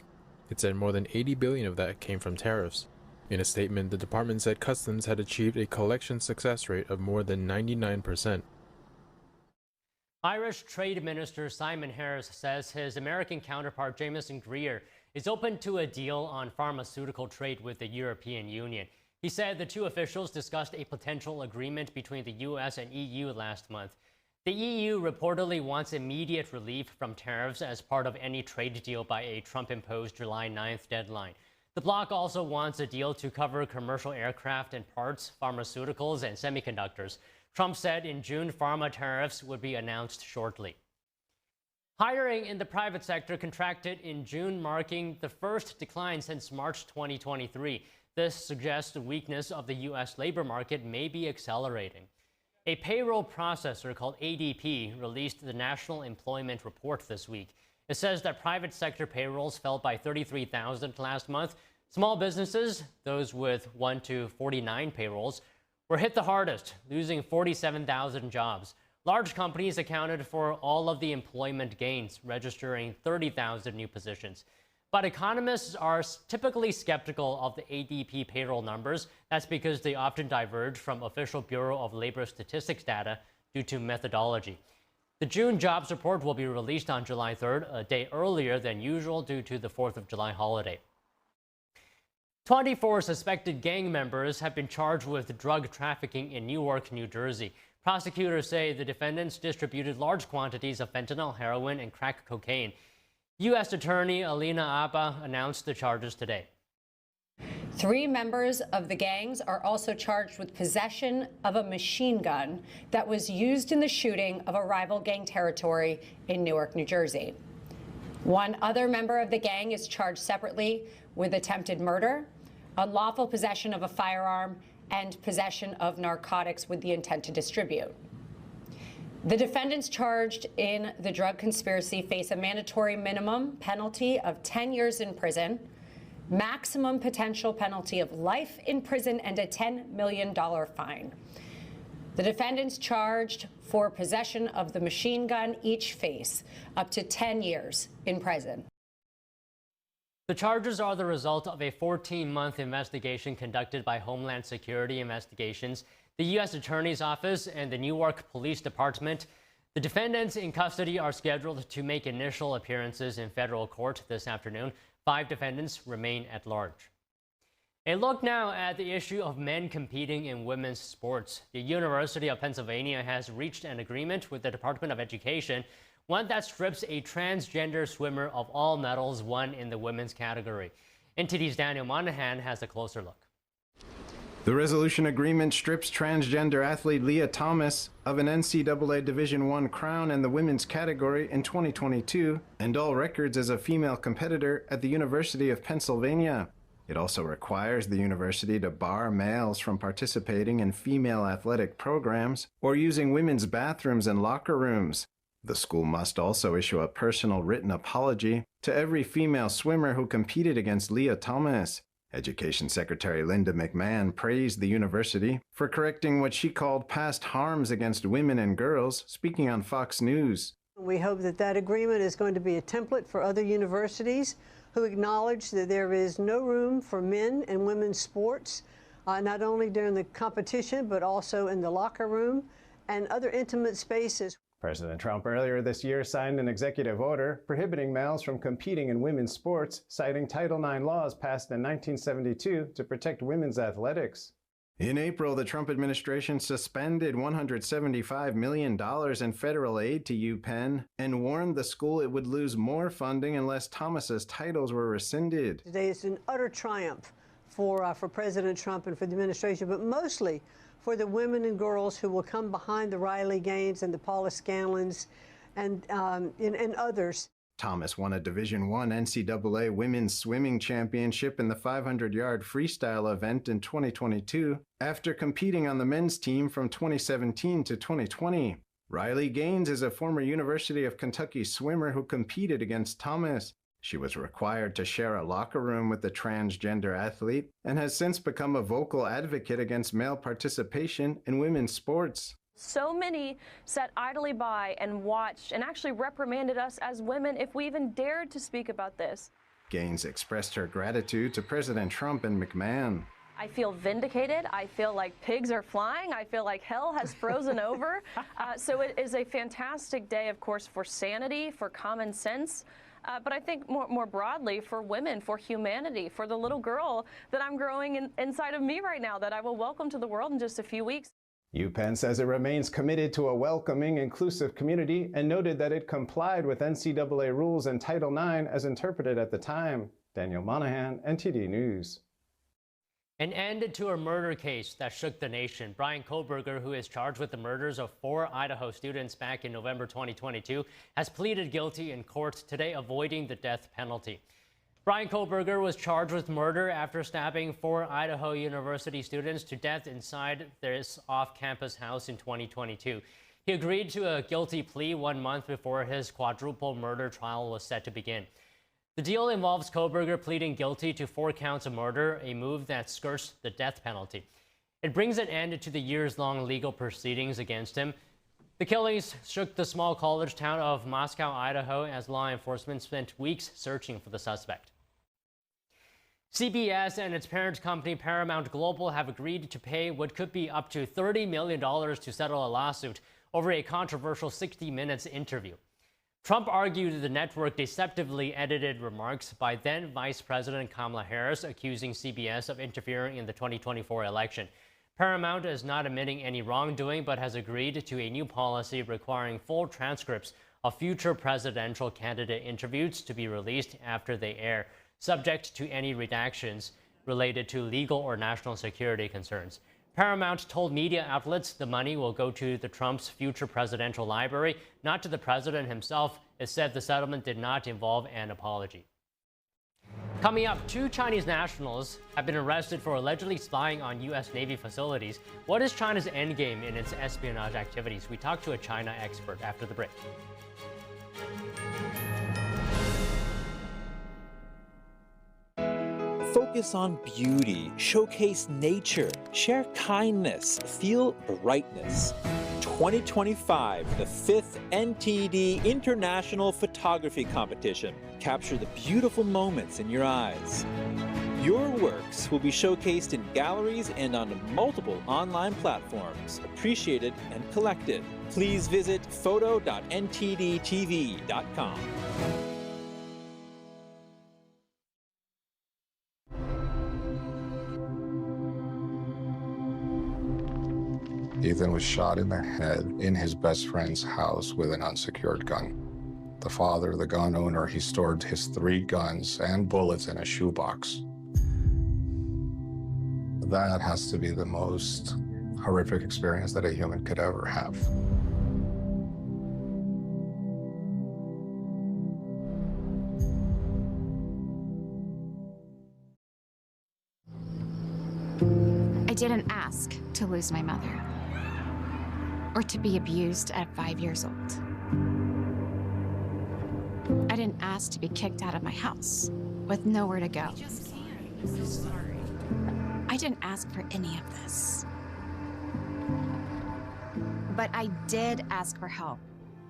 It said more than $80 billion of that came from tariffs. In a statement, the department said Customs had achieved a collection success rate of more than 99%. Irish Trade Minister Simon Harris says his American counterpart Jameson Greer is open to a deal on pharmaceutical trade with the European Union. He said the two officials discussed a potential agreement between the U.S. and EU last month. The EU reportedly wants immediate relief from tariffs as part of any trade deal by a Trump-imposed July 9th deadline. The bloc also wants a deal to cover commercial aircraft and parts, pharmaceuticals, and semiconductors. Trump said in June pharma tariffs would be announced shortly. Hiring in the private sector contracted in June, marking the first decline since March 2023. This suggests the weakness of the U.S. labor market may be accelerating. A payroll processor called ADP released the National Employment Report this week. It says that private sector payrolls fell by 33,000 last month. Small businesses, those with 1 to 49 payrolls, were hit the hardest, losing 47,000 jobs. Large companies accounted for all of the employment gains, registering 30,000 new positions. But economists are typically skeptical of the ADP payroll numbers. That's because they often diverge from official Bureau of Labor Statistics data due to methodology. The June jobs report will be released on July 3rd, a day earlier than usual due to the 4th of July holiday. 24 suspected gang members have been charged with drug trafficking in Newark, New Jersey. Prosecutors say the defendants distributed large quantities of fentanyl, heroin, and crack cocaine. U.S. Attorney Alina Abba announced the charges today. 3 members of the gangs are also charged with possession of a machine gun that was used in the shooting of a rival gang territory in Newark, New Jersey. 1 other member of the gang is charged separately with attempted murder, unlawful possession of a firearm, and possession of narcotics with the intent to distribute. The defendants charged in the drug conspiracy face a mandatory minimum penalty of 10 years in prison, maximum potential penalty of life in prison, and a $10 million fine. The defendants charged for possession of the machine gun each face up to 10 years in prison. The charges are the result of a 14-month investigation conducted by Homeland Security Investigations, the U.S. Attorney's Office, and the Newark Police Department. The defendants in custody are scheduled to make initial appearances in federal court this afternoon. 5 defendants remain at large. A look now at the issue of men competing in women's sports. The University of Pennsylvania has reached an agreement with the Department of Education, one that strips a transgender swimmer of all medals won in the women's category. NTD's Daniel Monahan has a closer look. The resolution agreement strips transgender athlete Leah Thomas of an NCAA Division I crown in the women's category in 2022 and all records as a female competitor at the University of Pennsylvania. It also requires the university to bar males from participating in female athletic programs or using women's bathrooms and locker rooms. The school must also issue a personal written apology to every female swimmer who competed against Leah Thomas. Education Secretary Linda McMahon praised the university for correcting what she called past harms against women and girls, speaking on Fox News. We hope that that agreement is going to be a template for other universities who acknowledge that there is no room for men and women's sports, not only during the competition, but also in the locker room and other intimate spaces. President Trump earlier this year signed an executive order prohibiting males from competing in women's sports, citing Title IX laws passed in 1972 to protect women's athletics. In April, the Trump administration suspended $175 million in federal aid to UPenn and warned the school it would lose more funding unless Thomas's titles were rescinded. Today is an utter triumph for President Trump and for the administration, but mostly for the women and girls who will come behind the Riley Gaines and the Paula Scanlons and others. Thomas won a Division I NCAA Women's Swimming Championship in the 500-yard freestyle event in 2022 after competing on the men's team from 2017 to 2020. Riley Gaines is a former University of Kentucky swimmer who competed against Thomas. She was required to share a locker room with the transgender athlete and has since become a vocal advocate against male participation in women's sports. So many sat idly by and watched and actually reprimanded us as women if we even dared to speak about this. Gaines expressed her gratitude to President Trump and McMahon. I feel vindicated. I feel like pigs are flying. I feel like hell has frozen over. So it is a fantastic day, of course, for sanity, for common sense. But I think more broadly for women, for humanity, for the little girl that I'm growing inside of me right now that I will welcome to the world in just a few weeks. UPenn says it remains committed to a welcoming, inclusive community and noted that it complied with NCAA rules and Title IX as interpreted at the time. Daniel Monahan, NTD News. An end to a murder case that shook the nation. Brian Koberger, who is charged with the murders of 4 Idaho students back in November 2022, has pleaded guilty in court today, avoiding the death penalty. Brian Koberger was charged with murder after stabbing 4 Idaho University students to death inside this off-campus house in 2022. He agreed to a guilty plea 1 month before his quadruple murder trial was set to begin. The deal involves Koberger pleading guilty to 4 counts of murder, a move that skirts the death penalty. It brings an end to the years-long legal proceedings against him. The killings shook the small college town of Moscow, Idaho, as law enforcement spent weeks searching for the suspect. CBS and its parent company Paramount Global have agreed to pay what could be up to $30 million to settle a lawsuit over a controversial 60 Minutes interview. Trump argued the network deceptively edited remarks by then Vice President Kamala Harris, accusing CBS of interfering in the 2024 election. Paramount is not admitting any wrongdoing, but has agreed to a new policy requiring full transcripts of future presidential candidate interviews to be released after they air, subject to any redactions related to legal or national security concerns. Paramount told media outlets the money will go to the Trump's future presidential library, not to the president himself. It said the settlement did not involve an apology. Coming up, 2 Chinese nationals have been arrested for allegedly spying on U.S. Navy facilities. What is China's endgame in its espionage activities? We talk to a China expert after the break. Focus on beauty, showcase nature, share kindness, feel brightness. 2025, the 5th NTD International Photography Competition. Capture the beautiful moments in your eyes. Your works will be showcased in galleries and on multiple online platforms, appreciated and collected. Please visit photo.ntdtv.com. Ethan was shot in the head in his best friend's house with an unsecured gun. The father, the gun owner, he stored his 3 guns and bullets in a shoebox. That has to be the most horrific experience that a human could ever have. I didn't ask to lose my mother, or to be abused at 5 years old. I didn't ask to be kicked out of my house with nowhere to go. I didn't ask for any of this. But I did ask for help,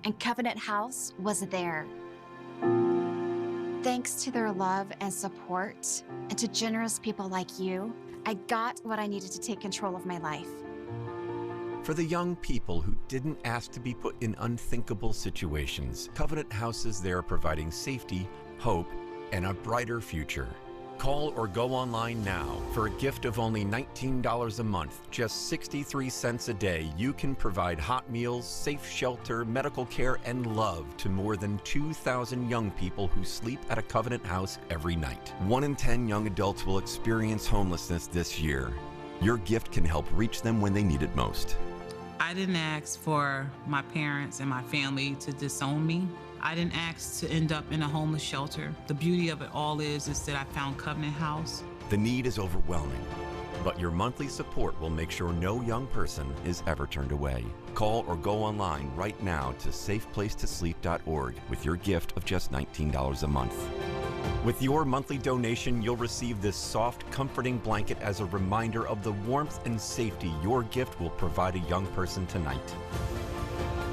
and Covenant House was there. Thanks to their love and support, and to generous people like you, I got what I needed to take control of my life. For the young people who didn't ask to be put in unthinkable situations, Covenant House is there providing safety, hope, and a brighter future. Call or go online now. For a gift of only $19 a month, just 63 cents a day, you can provide hot meals, safe shelter, medical care, and love to more than 2,000 young people who sleep at a Covenant House every night. 1 in 10 young adults will experience homelessness this year. Your gift can help reach them when they need it most. I didn't ask for my parents and my family to disown me. I didn't ask to end up in a homeless shelter. The beauty of it all is that I found Covenant House. The need is overwhelming, but your monthly support will make sure no young person is ever turned away. Call or go online right now to safeplacetosleep.org with your gift of just $19 a month. With your monthly donation, you'll receive this soft, comforting blanket as a reminder of the warmth and safety your gift will provide a young person tonight.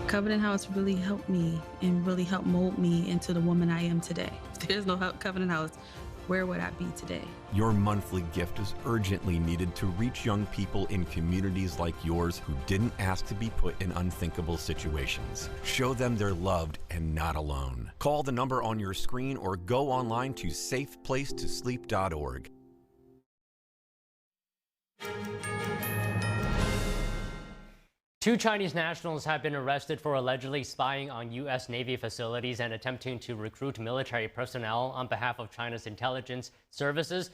Covenant House really helped me and really helped mold me into the woman I am today. If there's no Covenant House, where would I be today? Your monthly gift is urgently needed to reach young people in communities like yours who didn't ask to be put in unthinkable situations. Show them they're loved and not alone. Call the number on your screen or go online to safeplacetosleep.org. Two Chinese nationals have been arrested for allegedly spying on U.S. Navy facilities and attempting to recruit military personnel on behalf of China's intelligence services.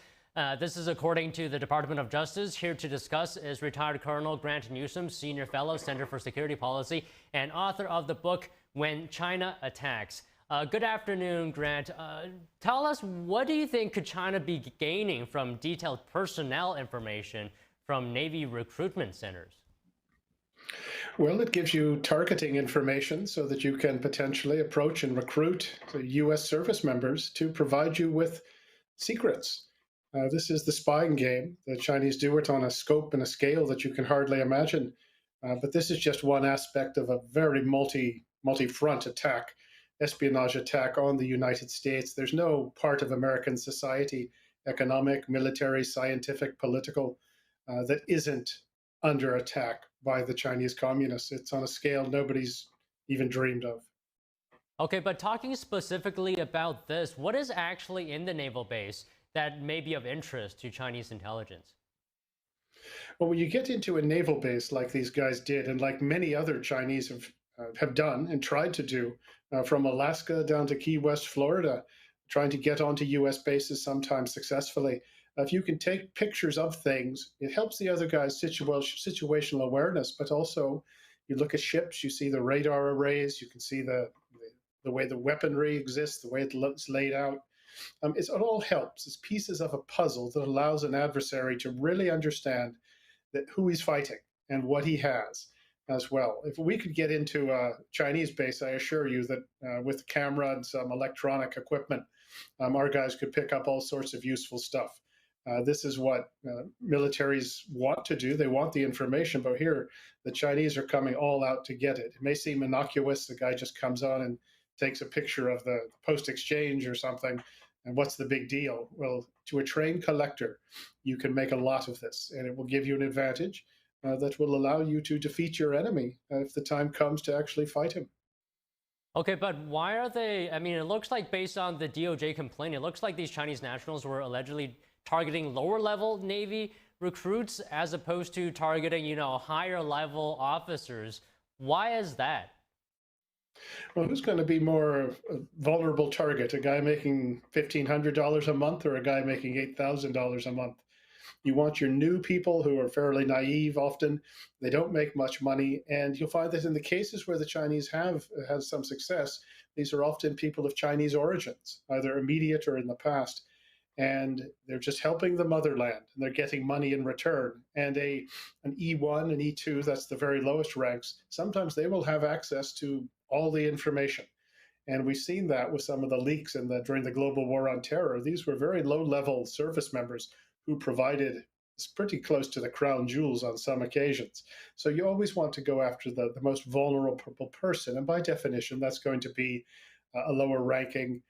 This is according to the Department of Justice. Here to discuss is retired Colonel Grant Newsom, Senior Fellow, Center for Security Policy, and author of the book, When China Attacks. Good afternoon, Grant. Tell us, what do you think could China be gaining from detailed personnel information from Navy recruitment centers? Well, it gives you targeting information so that you can potentially approach and recruit U.S. service members to provide you with secrets. This is the spying game. The Chinese do it on a scope and a scale that you can hardly imagine. But this is just one aspect of a very multi-front attack, espionage attack on the United States. There's no part of American society, economic, military, scientific, political, that isn't under attack by the Chinese communists. It's on a scale nobody's even dreamed of. Okay, but talking specifically about this, what is actually in the naval base that may be of interest to Chinese intelligence? Well, when you get into a naval base like these guys did, and like many other Chinese have done and tried to do, from Alaska down to Key West, Florida, trying to get onto U.S. bases, sometimes successfully. If you can take pictures of things, it helps the other guy's situational awareness, but also you look at ships, you see the radar arrays, you can see the way the weaponry exists, the way it looks laid out. It all helps. It's pieces of a puzzle that allows an adversary to really understand that who he's fighting and what he has as well. If we could get into a Chinese base, I assure you that with a camera and some electronic equipment, our guys could pick up all sorts of useful stuff. This is what militaries want to do. They want the information, but here the Chinese are coming all out to get it. It may seem innocuous. The guy just comes on and takes a picture of the post exchange or something. And what's the big deal? Well, to a trained collector, you can make a lot of this, and it will give you an advantage that will allow you to defeat your enemy if the time comes to actually fight him. Okay, but why are they? I mean, it looks like based on the DOJ complaint, it looks like these Chinese nationals were allegedly targeting lower-level Navy recruits as opposed to targeting, higher-level officers. Why is that? Well, who's going to be more a vulnerable target? A guy making $1,500 a month or a guy making $8,000 a month? You want your new people who are fairly naive often. They don't make much money. And you'll find that in the cases where the Chinese have had some success, these are often people of Chinese origins, either immediate or in the past. And they're just helping the motherland, and they're getting money in return. And an E1 and E2, that's the very lowest ranks, sometimes they will have access to all the information. And we've seen that with some of the leaks during the global war on terror. These were very low-level service members who provided pretty close to the crown jewels on some occasions. So you always want to go after the most vulnerable person. And by definition, that's going to be a lower-ranking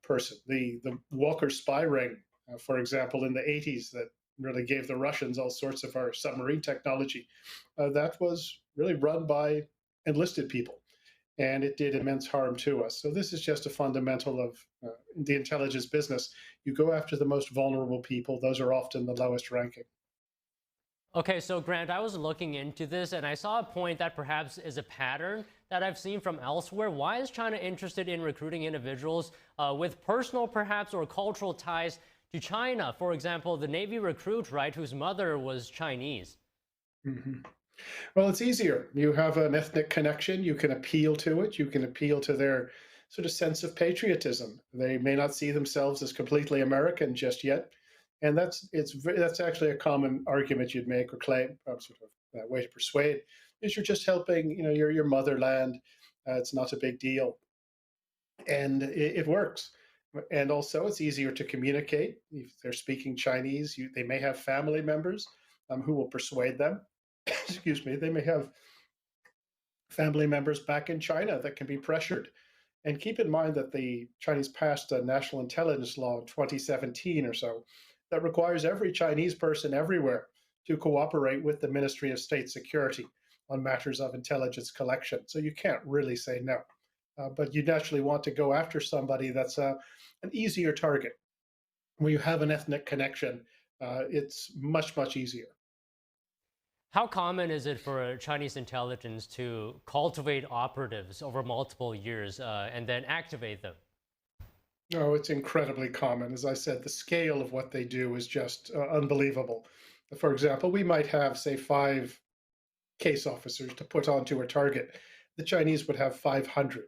person. The Walker spy ring, for example, in the 80s that really gave the Russians all sorts of our submarine technology, that was really run by enlisted people. And it did immense harm to us. So this is just a fundamental of the intelligence business. You go after the most vulnerable people. Those are often the lowest ranking. Okay, so Grant, I was looking into this and I saw a point that perhaps is a pattern that I've seen from elsewhere. Why is China interested in recruiting individuals with personal, perhaps, or cultural ties to China? For example, the Navy recruit, right, whose mother was Chinese. Mm-hmm. Well, it's easier. You have an ethnic connection. You can appeal to it. You can appeal to their sort of sense of patriotism. They may not see themselves as completely American just yet. And that's actually a common argument you'd make or claim, sort of way to persuade, is you're just helping, your motherland. It's not a big deal. And it works. And also it's easier to communicate. If they're speaking Chinese, they may have family members who will persuade them. Excuse me, they may have family members back in China that can be pressured. And keep in mind that the Chinese passed a national intelligence law in 2017 or so that requires every Chinese person everywhere to cooperate with the Ministry of State Security on matters of intelligence collection. So you can't really say no. But you naturally want to go after somebody that's an easier target. When you have an ethnic connection, it's much, much easier. How common is it for Chinese intelligence to cultivate operatives over multiple years and then activate them? Oh, it's incredibly common. As I said, the scale of what they do is just unbelievable. For example, we might have, say, 5 case officers to put onto a target. The Chinese would have 500.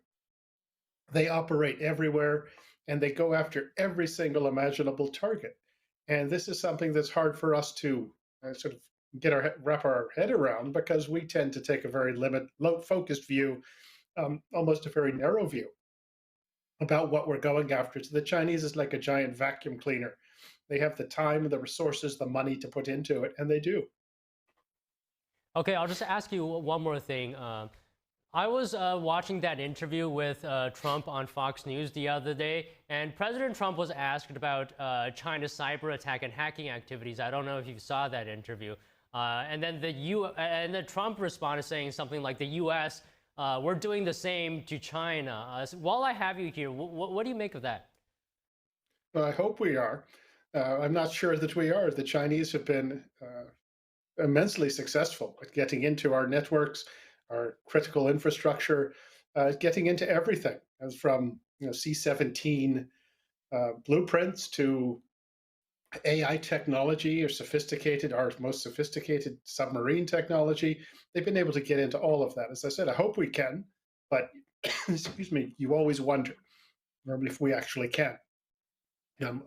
They operate everywhere, and they go after every single imaginable target. And this is something that's hard for us to sort of wrap our head around, because we tend to take a very low-focused view, almost a very narrow view about what we're going after. So the Chinese is like a giant vacuum cleaner. They have the time, the resources, the money to put into it, and they do. Okay, I'll just ask you one more thing. I was watching that interview with Trump on Fox News the other day, and President Trump was asked about China's cyber attack and hacking activities. I don't know if you saw that interview. And then Trump responded saying something like the U.S. We're doing the same to China. So while I have you here, what do you make of that? Well, I hope we are. I'm not sure that we are. The Chinese have been immensely successful at getting into our networks, our critical infrastructure, getting into everything, from C-17 blueprints to AI technology or our most sophisticated submarine technology. They've been able to get into all of that. As I said, I hope we can, but excuse me, you always wonder if we actually can.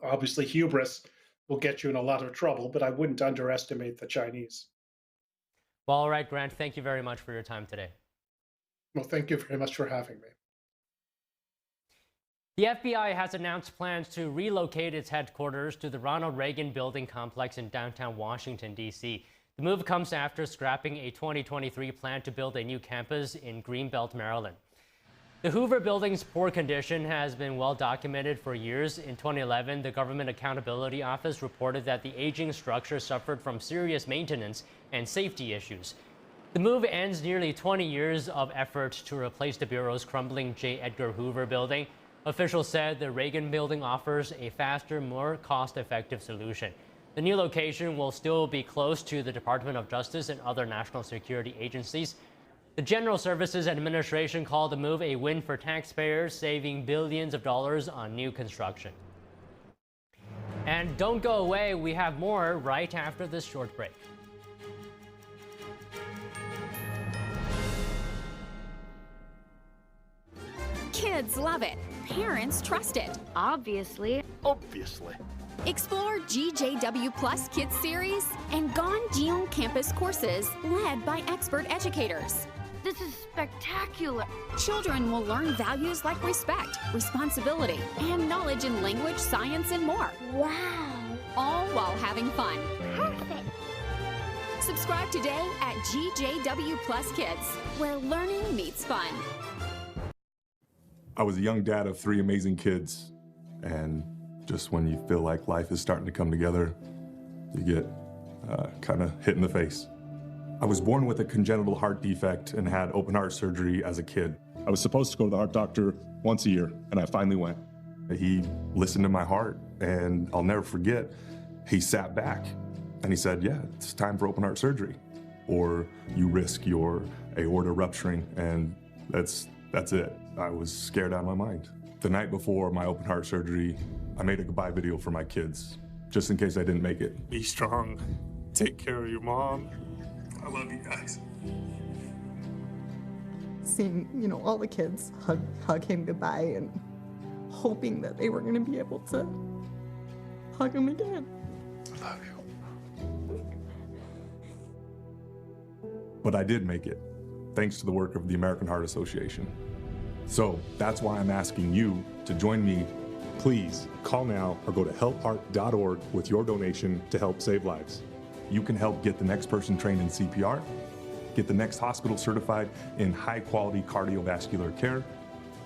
Obviously, hubris will get you in a lot of trouble, but I wouldn't underestimate the Chinese. Well, all right, Grant, thank you very much for your time today. Well, thank you very much for having me. The FBI has announced plans to relocate its headquarters to the Ronald Reagan Building complex in downtown Washington, D.C. The move comes after scrapping a 2023 plan to build a new campus in Greenbelt, Maryland. The Hoover Building's poor condition has been well documented for years. In 2011, the Government Accountability Office reported that the aging structure suffered from serious maintenance and safety issues. The move ends nearly 20 years of effort to replace the Bureau's crumbling J. Edgar Hoover Building. Officials said the Reagan Building offers a faster, more cost-effective solution. The new location will still be close to the Department of Justice and other national security agencies. The General Services Administration called the move a win for taxpayers, saving billions of dollars on new construction. And don't go away, we have more right after this short break. Kids love it. Parents trust it. Obviously. Explore GJW Plus Kids Series and Ganjiong Campus courses led by expert educators. This is spectacular. Children will learn values like respect, responsibility, and knowledge in language, science, and more. Wow. All while having fun. Perfect. Subscribe today at GJW Plus Kids, where learning meets fun. I was a young dad of 3 amazing kids, and just when you feel like life is starting to come together, you get kind of hit in the face. I was born with a congenital heart defect and had open heart surgery as a kid. I was supposed to go to the heart doctor once a year, and I finally went. He listened to my heart, and I'll never forget, he sat back and he said, yeah, it's time for open heart surgery, or you risk your aorta rupturing, and that's it. I was scared out of my mind. The night before my open heart surgery, I made a goodbye video for my kids, just in case I didn't make it. Be strong. Take care of your mom. I love you guys. Seeing, you know, all the kids hug him goodbye and hoping that they were going to be able to hug him again. I love you. But I did make it, thanks to the work of the American Heart Association. So that's why I'm asking you to join me. Please call now or go to helpheart.org with your donation to help save lives. You can help get the next person trained in CPR, get the next hospital certified in high-quality cardiovascular care,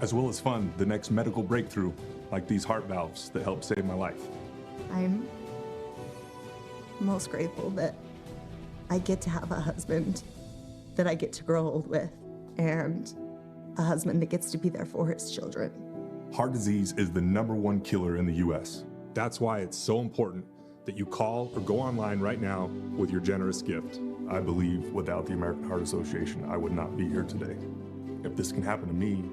as well as fund the next medical breakthrough like these heart valves that help save my life. I'm most grateful that I get to have a husband that I get to grow old with, and a husband that gets to be there for his children. Heart disease is the #1 killer in the U.S. That's why it's so important that you call or go online right now with your generous gift. I believe without the American Heart Association, I would not be here today. If this can happen to me,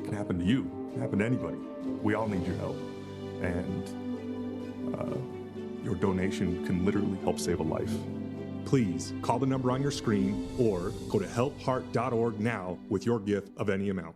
it can happen to you, it can happen to anybody. We all need your help. And your donation can literally help save a life. Please call the number on your screen or go to helpheart.org now with your gift of any amount.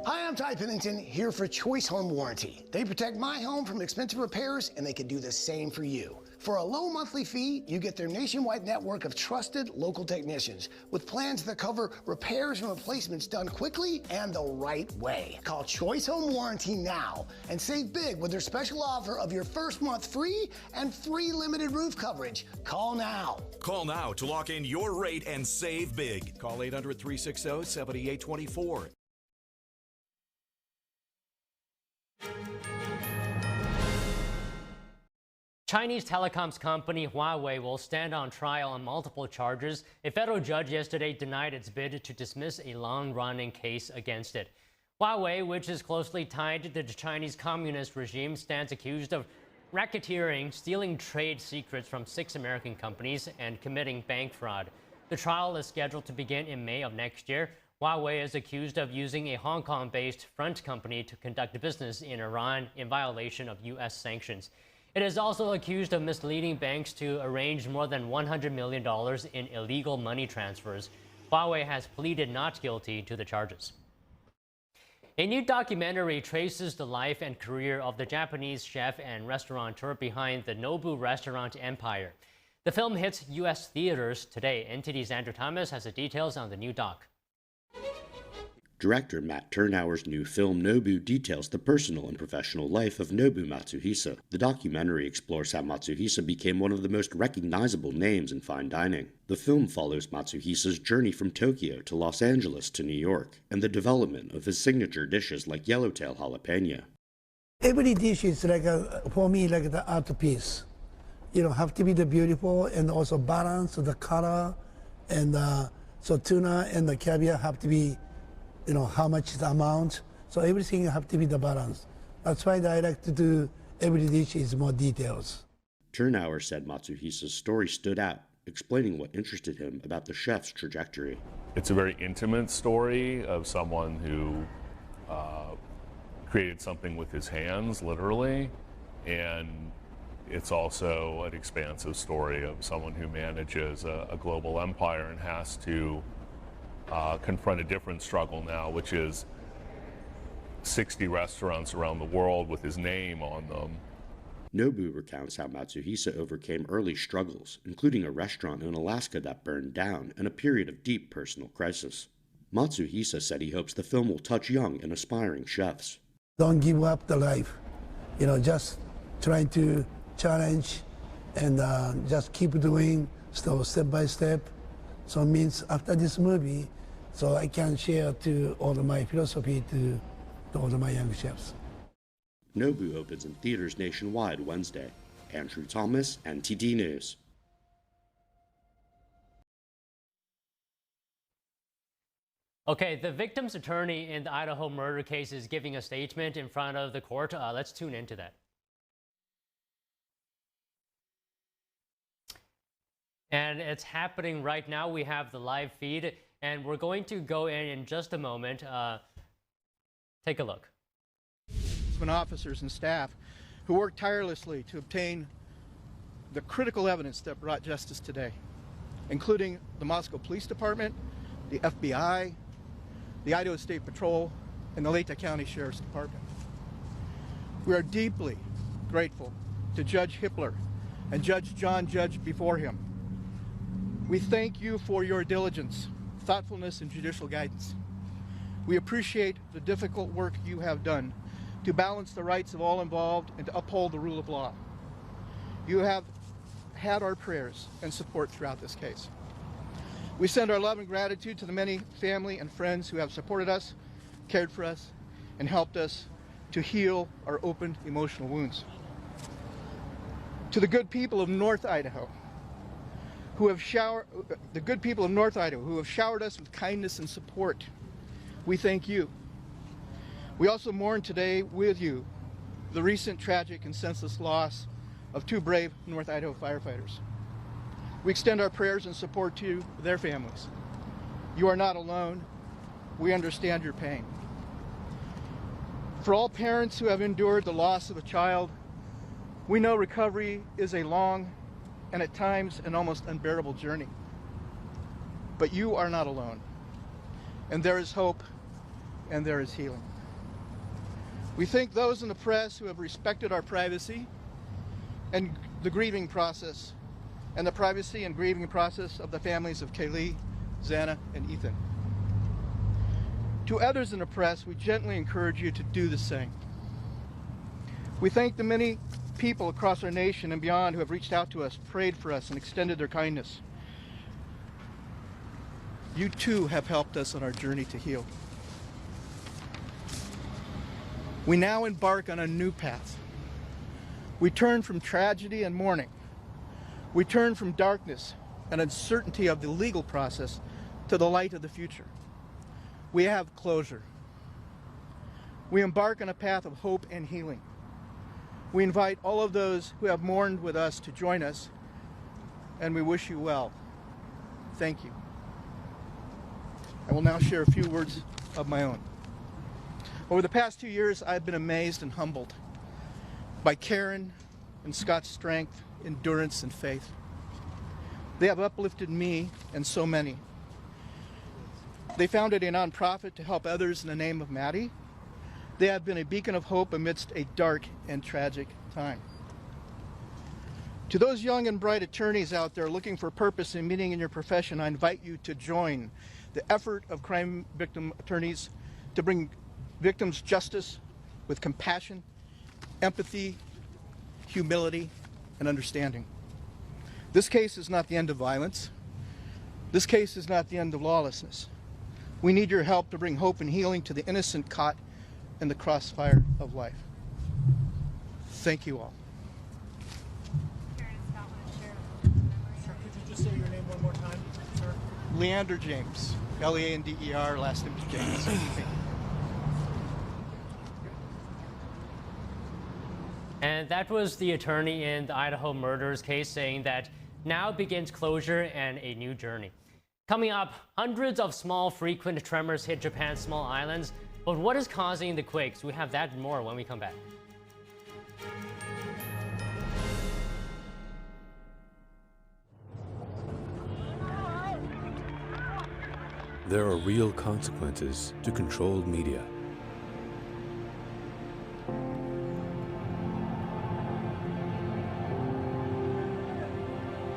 Hi, I'm Ty Pennington, here for Choice Home Warranty. They protect my home from expensive repairs, and they can do the same for you. For a low monthly fee, you get their nationwide network of trusted local technicians with plans that cover repairs and replacements done quickly and the right way. Call Choice Home Warranty now and save big with their special offer of your first month free and free limited roof coverage. Call now. Call now to lock in your rate and save big. Call 800-360-7824. Chinese telecoms company Huawei will stand on trial on multiple charges. A federal judge yesterday denied its bid to dismiss a long-running case against it. Huawei, which is closely tied to the Chinese communist regime, stands accused of racketeering, stealing trade secrets from 6 American companies, and committing bank fraud. The trial is scheduled to begin in May of next year. Huawei is accused of using a Hong Kong-based front company to conduct business in Iran in violation of U.S. sanctions. It is also accused of misleading banks to arrange more than $100 million in illegal money transfers. Huawei has pleaded not guilty to the charges. A new documentary traces the life and career of the Japanese chef and restaurateur behind the Nobu restaurant empire. The film hits U.S. theaters today. NTD's Andrew Thomas has the details on the new doc. Director Matt Turnauer's new film Nobu details the personal and professional life of Nobu Matsuhisa. The documentary explores how Matsuhisa became one of the most recognizable names in fine dining. The film follows Matsuhisa's journey from Tokyo to Los Angeles to New York, and the development of his signature dishes like yellowtail jalapeno. Every dish is like for me, like the art piece. You know, have to be the beautiful and also balance the color, and so tuna and the caviar have to be, you know, how much is the amount. So everything have to be the balance. That's why I like to do every dish is more details. Turnauer said Matsuhisa's story stood out, explaining what interested him about the chef's trajectory. It's a very intimate story of someone who created something with his hands, literally, and it's also an expansive story of someone who manages a global empire and has to confront a different struggle now, which is 60 restaurants around the world with his name on them. Nobu recounts how Matsuhisa overcame early struggles, including a restaurant in Alaska that burned down and a period of deep personal crisis. Matsuhisa said he hopes the film will touch young and aspiring chefs. Don't give up the life, you know, just trying to challenge and just keep doing step by step. So it means after this movie, so I can share to all of my philosophy to all of my young chefs. Nobu opens in theaters nationwide Wednesday. Andrew Thomas, NTD News. Okay, the victim's attorney in the Idaho murder case is giving a statement in front of the court. Let's tune into that. And it's happening right now. We have the live feed, and we're going to go in just a moment. Take a look. Officers and staff who worked tirelessly to obtain the critical evidence that brought justice today, including the Moscow Police Department, the FBI, the Idaho State Patrol, and the Lehigh County Sheriff's Department. We are deeply grateful to Judge Hippler and Judge John Judge before him. We thank you for your diligence, thoughtfulness, and judicial guidance. We appreciate the difficult work you have done to balance the rights of all involved and to uphold the rule of law. You have had our prayers and support throughout this case. We send our love and gratitude to the many family and friends who have supported us, cared for us, and helped us to heal our open emotional wounds. To the good people of North Idaho, who have showered us with kindness and support, we thank you. We also mourn today with you the recent tragic and senseless loss of two brave North Idaho firefighters. We extend our prayers and support to their families. You are not alone. We understand your pain. For all parents who have endured the loss of a child, we know recovery is a long and at times an almost unbearable journey. But you are not alone. And there is hope and there is healing. We thank those in the press who have respected our privacy and the grieving process, and the privacy and grieving process of the families of Kaylee, Xana, and Ethan. To others in the press, we gently encourage you to do the same. We thank the many people across our nation and beyond who have reached out to us, prayed for us, and extended their kindness. You too have helped us on our journey to heal. We now embark on a new path. We turn from tragedy and mourning. We turn from darkness and uncertainty of the legal process to the light of the future. We have closure. We embark on a path of hope and healing. We invite all of those who have mourned with us to join us, and we wish you well. Thank you. I will now share a few words of my own. Over the past 2 years, I've been amazed and humbled by Karen and Scott's strength, endurance, and faith. They have uplifted me and so many. They founded a nonprofit to help others in the name of Maddie. They have been a beacon of hope amidst a dark and tragic time. To those young and bright attorneys out there looking for purpose and meaning in your profession, I invite you to join the effort of crime victim attorneys to bring victims justice with compassion, empathy, humility, and understanding. This case is not the end of violence. This case is not the end of lawlessness. We need your help to bring hope and healing to the innocent caught in the crossfire of life. Thank you all. Karen and Scott want to share. Sir, could you just say your name one more time, sir? Leander James, Leander, last name is James. And that was the attorney in the Idaho murders case saying that now begins closure and a new journey. Coming up, hundreds of small frequent tremors hit Japan's small islands. But what is causing the quakes? We have that and more when we come back. There are real consequences to controlled media.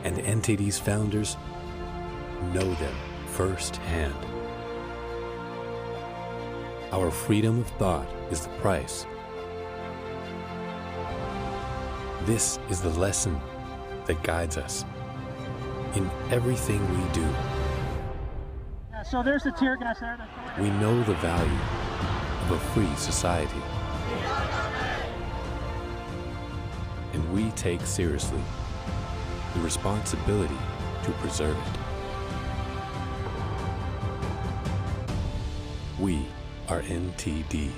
And NTD's founders know them firsthand. Our freedom of thought is the price. This is the lesson that guides us in everything we do. Yeah, so there's the tear gas there. We know the value of a free society. and we take seriously the responsibility to preserve it. We are NTD.